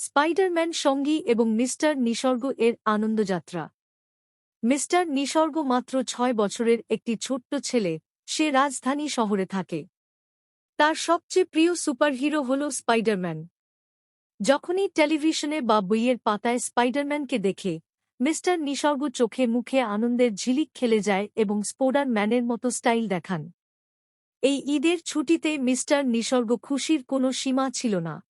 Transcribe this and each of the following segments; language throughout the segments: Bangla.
স্পাইডারম্যান সঙ্গী এবং মিস্টার নিসর্গ এর আনন্দযাত্রা। মিস্টার নিসর্গ মাত্র ৬ বছরের একটি ছোট্ট ছেলে, সে রাজধানী শহরে থাকে। তার সবচেয়ে প্রিয় সুপারহিরো হল স্পাইডারম্যান। যখনই টেলিভিশনে বা বইয়ের পাতায় স্পাইডারম্যানকে দেখে, মিস্টার নিসর্গ চোখে মুখে আনন্দের ঝিলিক খেলে যায় এবং স্পাইডার-ম্যানের মতো স্টাইল দেখান। এই ঈদের ছুটিতে মিস্টার নিসর্গ খুশির কোনো সীমা ছিল না।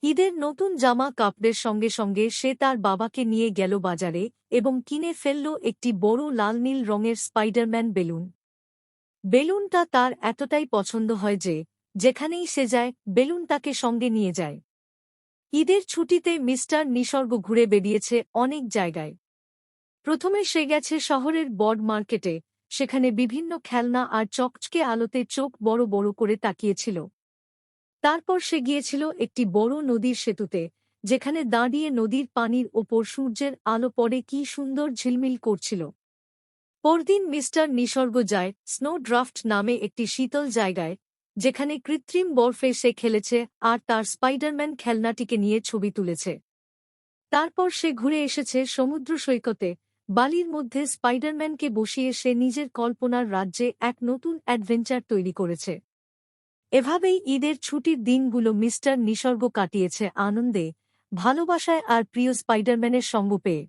ঈদের নতুন জামা কাপড়ের সঙ্গে সঙ্গে সে তার বাবাকে নিয়ে গেল বাজারে এবং কিনে ফেলল একটি বড় লাল নীল রঙের স্পাইডারম্যান বেলুন। বেলুনটা তার এতটাই পছন্দ হয় যে যেখানেই সে যায় বেলুন তাকে সঙ্গে নিয়ে যায়। ঈদের ছুটিতে মিস্টার নিসর্গ ঘুরে বেরিয়েছে অনেক জায়গায়। প্রথমে সে গেছে শহরের বড় মার্কেটে, সেখানে বিভিন্ন খেলনা আর চকচকে আলোতে চোখ বড় বড় করে তাকিয়েছিল। তারপর সে গিয়েছিল একটি বড় নদীর সেতুতে, যেখানে দাঁড়িয়ে নদীর পানির ওপর সূর্যের আলো পড়ে কি সুন্দর ঝিলমিল করছিল। পরদিন মিস্টার নিসর্গ যায় স্নো ড্রাফট নামে একটি শীতল জায়গায়, যেখানে কৃত্রিম বরফে সে খেলেছে আর তার স্পাইডারম্যান খেলনাটিকে নিয়ে ছবি তুলেছে। তারপর সে ঘুরে এসেছে সমুদ্র সৈকতে, বালির মধ্যে স্পাইডারম্যানকে বসিয়ে সে নিজের কল্পনার রাজ্যে এক নতুন অ্যাডভেঞ্চার তৈরি করেছে। এভাবেই ঈদের ছুটির দিনগুলো মিস্টার নিসর্গ কাটিয়েছে আনন্দে, ভালোবাসায় আর প্রিয় স্পাইডারম্যানের সঙ্গ পেয়ে।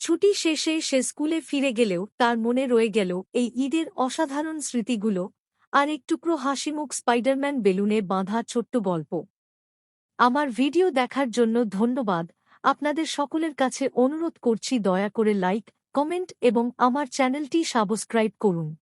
ছুটি শেষে সে স্কুলে ফিরে গেলেও তার মনে রয়ে গেল এই ঈদের অসাধারণ স্মৃতিগুলো আর এক টুকরো হাসিমুখ স্পাইডারম্যান বেলুনে বাঁধা ছোট্ট গল্প। আমার ভিডিও দেখার জন্য ধন্যবাদ। আপনাদের সকলের কাছে অনুরোধ করছি দয়া করে লাইক, কমেন্ট এবং আমার চ্যানেলটি সাবস্ক্রাইব করুন।